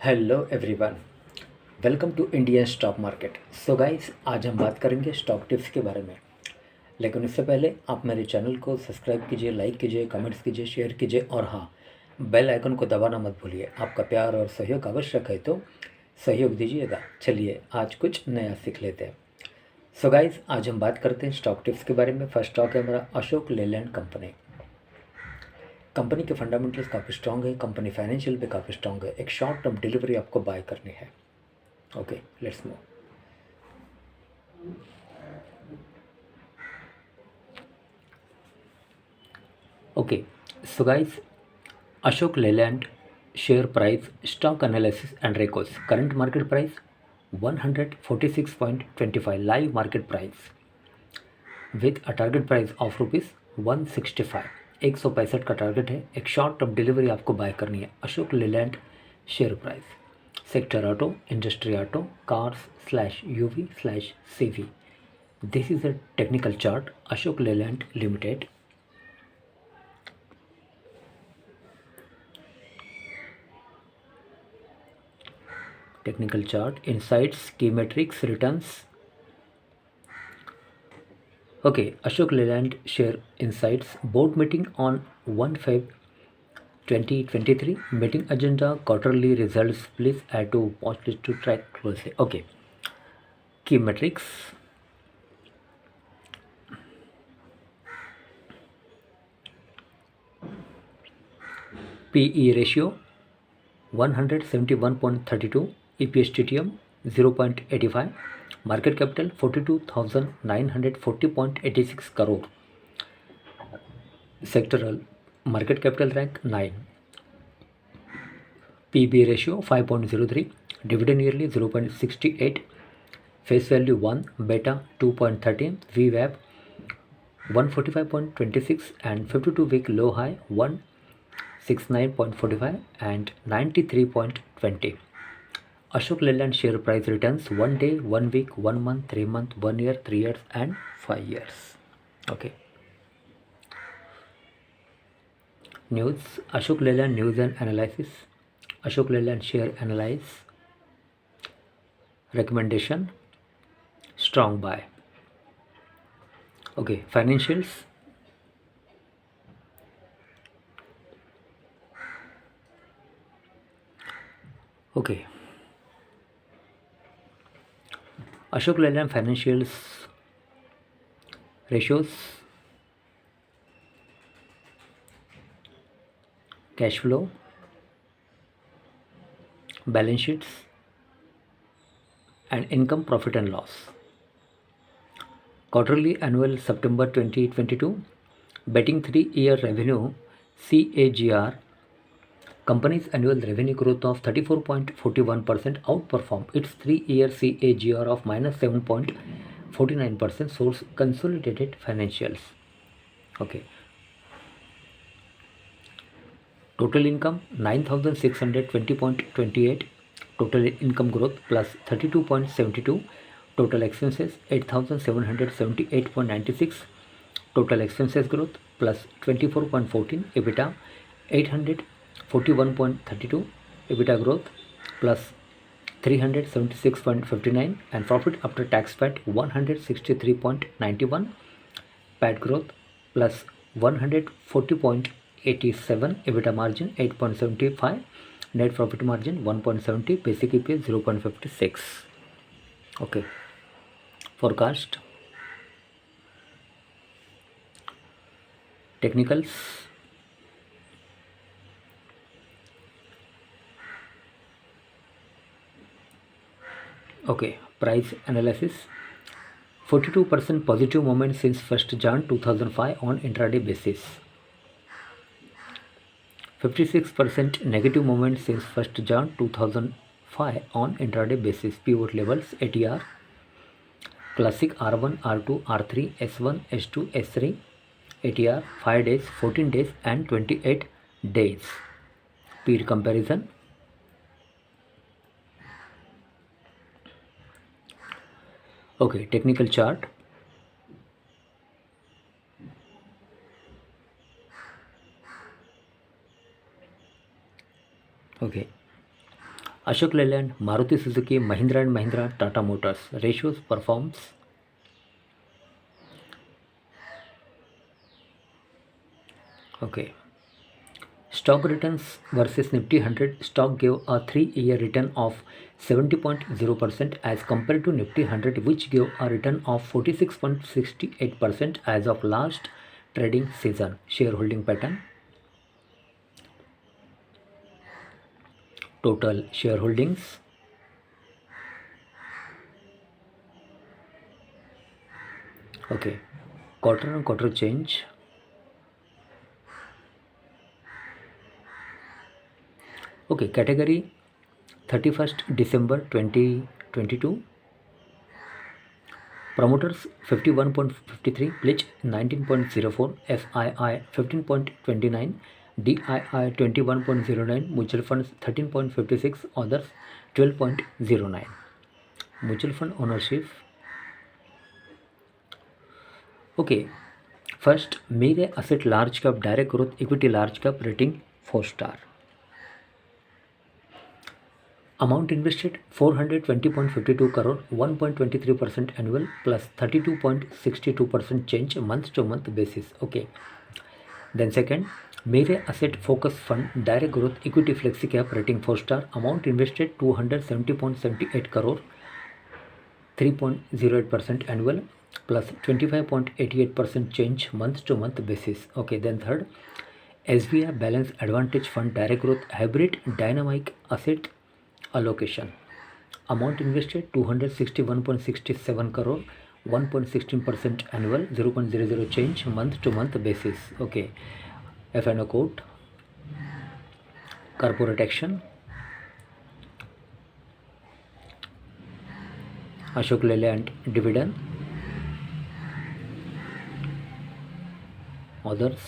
Hello everyone, welcome to Indian stock market. So guys, आज हम बात करेंगे स्टॉक टिप्स के बारे में। लेकिन उससे पहले आप मेरे चैनल को सब्सक्राइब कीजिए, लाइक कीजिए, कमेंट्स कीजिए, शेयर कीजिए और हाँ, बेल आइकन को दबाना मत भूलिए। आपका प्यार और सहयोग आवश्यक है, तो सहयोग दीजिएगा। चलिए आज कुछ नया सीख लेते हैं। सो गाइस, आज हम बात करते हैं स्टॉक टिप्स के बारे में। फर्स्ट स्टॉक है हमारा अशोक लेलैंड कंपनी। कंपनी के फंडामेंटल्स काफ़ी स्ट्रॉन्ग है, कंपनी फाइनेंशियल पे काफ़ी स्ट्रॉन्ग है। एक शॉर्ट टर्म डिलीवरी आपको बाय करनी है। Okay, let's move. Okay, so guys, Ashok Leyland share price, stock analysis and recos. Current market price 146.25 live market price with a target price of ₹165। 165 का target है। एक शॉर्ट टर्म डिलीवरी आपको buy करनी है। Ashok Leyland share price, sector auto, industry auto, cars slash UV slash CV. This is a technical chart Ashok Leyland limited. Technical chart, insights, key metrics, returns. Okay, Ashok Leyland share insights. Board meeting on 1 Feb 2023. Meeting agenda, quarterly results. Please add to watch list to track closely. Okay, key metrics. PE ratio 171.32. EPS TTM 0.85. Market capital 42,940.86 crore. Sectoral market capital rank 9. PB ratio 5.03. Dividend yearly 0.68. Face value 1. Beta 2.13. VWAP 145.26 and 52-week low high 169.45 and 93.20. Ashok Leyland share price returns 1 day, 1 week, 1 month, 3 month, 1 year, 3 years and 5 years. Okay. News, Ashok Leyland news and analysis. Ashok Leyland share analyze. Recommendation, strong buy. Okay, financials. Okay, Ashok Leyland financials ratios, cash flow, balance sheets and income, profit and loss. Quarterly annual September 2022 betting 3-year revenue CAGR. Company's annual revenue growth of 34.41% outperformed its 3-year CAGR of -7.49%. Source consolidated financials. Okay. Total income 9,620.28. Total income growth plus 32.72. Total expenses 8,778.96. Total expenses growth plus 24.14. EBITDA 841.32. EBITDA growth plus 376.59 and profit after tax PAT 163.91. PAT growth plus 140.87. EBITDA margin 8.75. Net profit margin 1.70. Basic EPS 0.56. Okay, forecast, technicals. Okay, price analysis. 42% positive movement since 1st Jan 2005 on intraday basis. 56% negative movement since 1st Jan 2005 on intraday basis. Pivot levels ATR classic R1, R2, R3, S1, S2, S3. ATR 5 days, 14 days and 28 days. Peer comparison. Okay, technical chart. Okay, Ashok Leyland, Maruti Suzuki, Mahindra and Mahindra, Tata Motors. Ratios performs. Okay. Stock returns versus Nifty 100. Stock gave a 3-year return of 70.0% as compared to Nifty 100, which gave a return of 46.68% as of last trading season. Shareholding pattern. Total shareholdings. Okay. Quarter on quarter change. Okay, category 31st December 2022. Promoters 51.53, pledge 19.04, FII 15.29, DII 21.09, mutual funds 13.56, others 12.09. Mutual fund ownership. Okay, first Mere Asset Large Cap, Direct Growth Equity Large Cap, rating 4-star. Amount invested 420.52 crore, 1.23% annual plus 32.62% change month to month basis. Okay. Then second, Mere Asset Focus Fund, Direct Growth Equity Flexi Cap, rating 4-star. Amount invested 270.78 crore, 3.08% annual plus 25.88% change month to month basis. Okay. Then third, SBI Balance Advantage Fund, Direct Growth Hybrid Dynamic Asset Allocation. Amount invested 261.67 crore, 1.16% annual, 0.00 change month to month basis. Okay. FNO code. Corporate action. Ashok Leyland dividend. Others.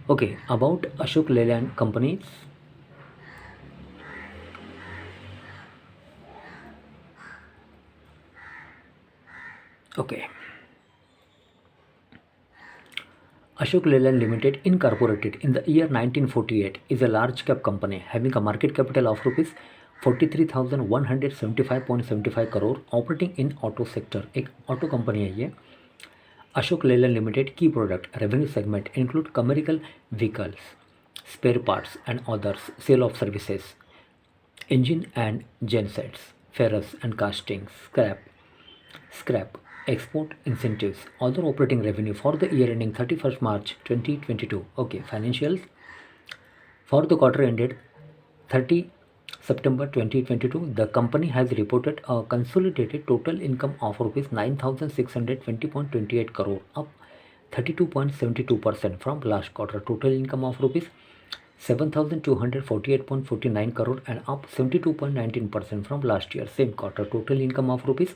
Okay. About Ashok Leyland companies. Okay. Ashok Leyland Ltd, incorporated in the year 1948, is a large cap company having a market capital of rupees 43,175.75 crore, operating in auto sector. एक auto company है ये. Ashok Leyland Ltd key product revenue segment include commercial vehicles, spare parts and others, sale of services, engine and gensets, ferrous and castings, scrap, export incentives, other operating revenue for the year ending 31st March 2022. Okay, financials for the quarter ended 30 September 2022, the company has reported a consolidated total income of rupees 9,620.28 crore, up 32.72% from last quarter. Total income of rupees 7,248.49 crore and up 72.19% from last year same quarter. Total income of rupees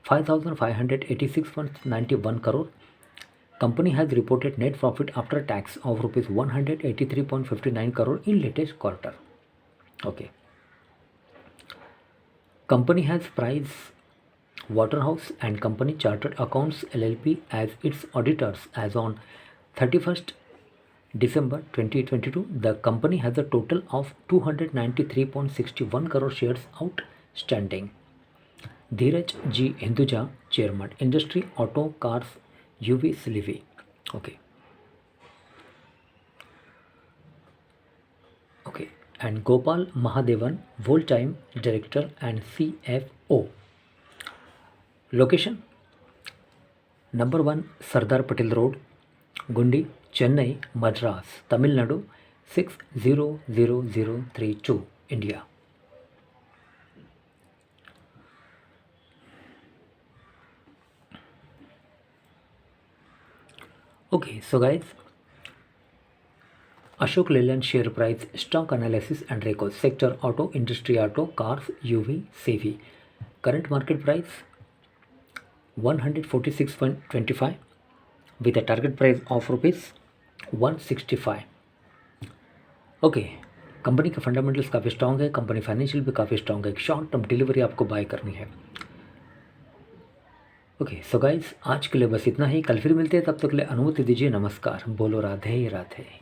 5,586.91 crore. Company has reported net profit after tax of rupees 183.59 crore in latest quarter. Okay. Company has Price Waterhouse and Company Chartered Accounts LLP as its auditors as on 31st December 2022. The company has a total of 293.61 crore shares outstanding. Dheeraj G. Hinduja, Chairman, Industry, Auto, Cars, UV, Slivi. Okay. Okay. And Gopal Mahadevan, full-time Director and CFO. Location: Number 1, Sardar Patel Road, Gundi, Chennai, Madras, Tamil Nadu 600032, India. Okay, so guys, Ashok Leyland share price, stock analysis and Recos. Sector: auto, industry auto, cars, UV, CV. Current market price 146.25 with a target price of rupees 165. Okay, company के fundamentals काफ़ी strong है, company financial भी काफ़ी strong है. Short term delivery आपको buy करनी है. Okay, so guys, आज के लिए बस इतना ही. कल फिर मिलते हैं, तब तक के लिए अनुमति दीजिए. नमस्कार. बोलो राधे राधे.